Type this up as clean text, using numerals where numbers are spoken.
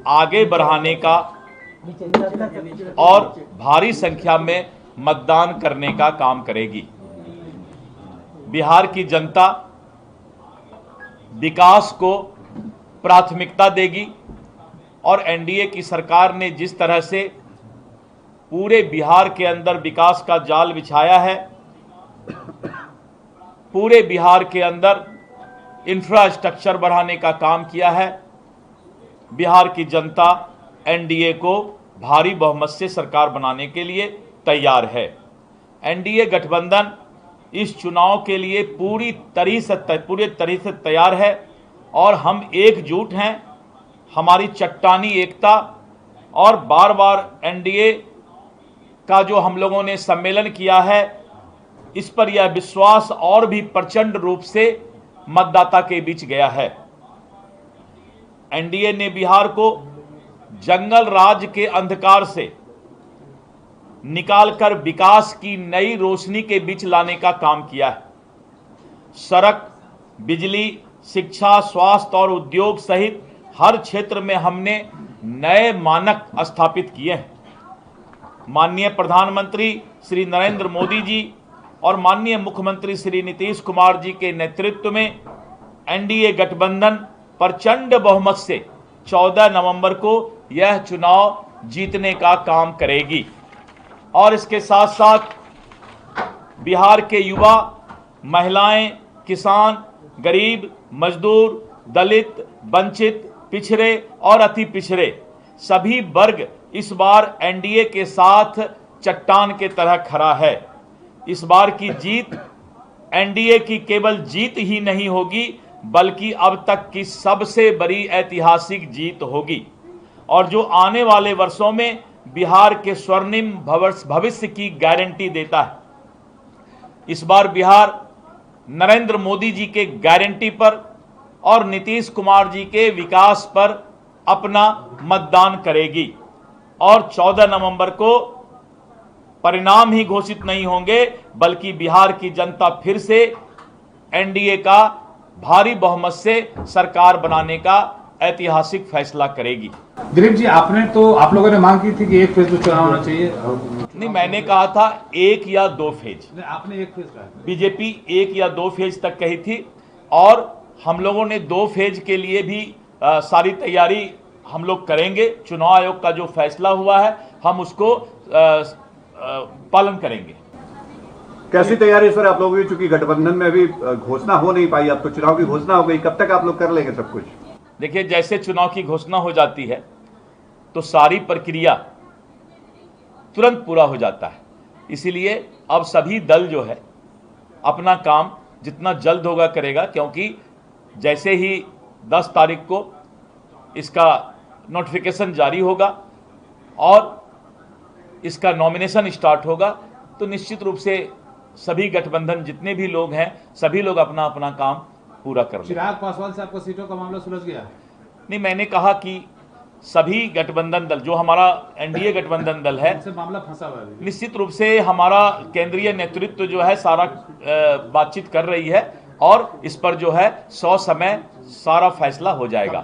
आगे बढ़ाने का और भारी संख्या में मतदान करने का काम करेगी। बिहार की जनता विकास को प्राथमिकता देगी और एनडीए की सरकार ने जिस तरह से पूरे बिहार के अंदर विकास का जाल बिछाया है, पूरे बिहार के अंदर इंफ्रास्ट्रक्चर बढ़ाने का काम किया है, बिहार की जनता एनडीए को भारी बहुमत से सरकार बनाने के लिए तैयार है। एनडीए गठबंधन इस चुनाव के लिए पूरी तरह से तैयार है और हम एकजुट हैं। हमारी चट्टानी एकता और बार बार एनडीए का जो हम लोगों ने सम्मेलन किया है, इस पर यह विश्वास और भी प्रचंड रूप से मतदाता के बीच गया है। एनडीए ने बिहार को जंगल राज के अंधकार से निकालकर विकास की नई रोशनी के बीच लाने का काम किया है। सड़क, बिजली, शिक्षा, स्वास्थ्य और उद्योग सहित हर क्षेत्र में हमने नए मानक स्थापित किए हैं। माननीय प्रधानमंत्री श्री नरेंद्र मोदी जी और माननीय मुख्यमंत्री श्री नीतीश कुमार जी के नेतृत्व में एनडीए गठबंधन प्रचंड बहुमत से 14 नवंबर को यह चुनाव जीतने का काम करेगी। और इसके साथ साथ बिहार के युवा, महिलाएं, किसान, गरीब, मजदूर, दलित, वंचित, पिछड़े और अति पिछड़े सभी वर्ग इस बार एनडीए के साथ चट्टान के तरह खड़ा है। इस बार की जीत एनडीए की केवल जीत ही नहीं होगी, बल्कि अब तक की सबसे बड़ी ऐतिहासिक जीत होगी और जो आने वाले वर्षों में बिहार के स्वर्णिम भविष्य की गारंटी देता है। इस बार बिहार नरेंद्र मोदी जी के गारंटी पर और नीतीश कुमार जी के विकास पर अपना मतदान करेगी और 14 नवंबर को परिणाम ही घोषित नहीं होंगे, बल्कि बिहार की जनता फिर से एनडीए का भारी बहुमत से सरकार बनाने का ऐतिहासिक फैसला करेगी। दिलीप जी, आप लोगों ने मांग की थी कि एक फेज में चुनाव होना चाहिए। नहीं, मैंने कहा था 1 या 2 फेज। आपने 1 फेज कहा। बीजेपी 1 या 2 फेज तक कही थी और हम लोगों ने 2 फेज के लिए भी सारी तैयारी हम लोग करेंगे। चुनाव आयोग का जो फैसला हुआ है हम उसको पालन करेंगे। कैसी तैयारी सर आप लोगों की, चूंकि गठबंधन में अभी घोषणा हो नहीं पाई, अब तो चुनाव की घोषणा हो गई, कब तक आप लोग कर लेंगे सब कुछ? देखिए, जैसे चुनाव की घोषणा हो जाती है तो सारी प्रक्रिया तुरंत पूरा हो जाता है। इसीलिए अब सभी दल जो है अपना काम जितना जल्द होगा करेगा, क्योंकि जैसे ही 10 तारीख को इसका नोटिफिकेशन जारी होगा और इसका नॉमिनेशन स्टार्ट होगा तो निश्चित रूप से सभी गठबंधन जितने भी लोग हैं सभी लोग अपना अपना काम पूरा कर लेंगे। चिराग पासवान से आपको सीटों का मामला सुलझ गया? नहीं, मैंने कहा कि सभी गठबंधन दल जो हमारा एनडीए गठबंधन दल है, मामला फंसा हुआ है। निश्चित रूप से हमारा केंद्रीय नेतृत्व जो है सारा बातचीत कर रही है और इस पर जो है 100 समय सारा फैसला हो जाएगा।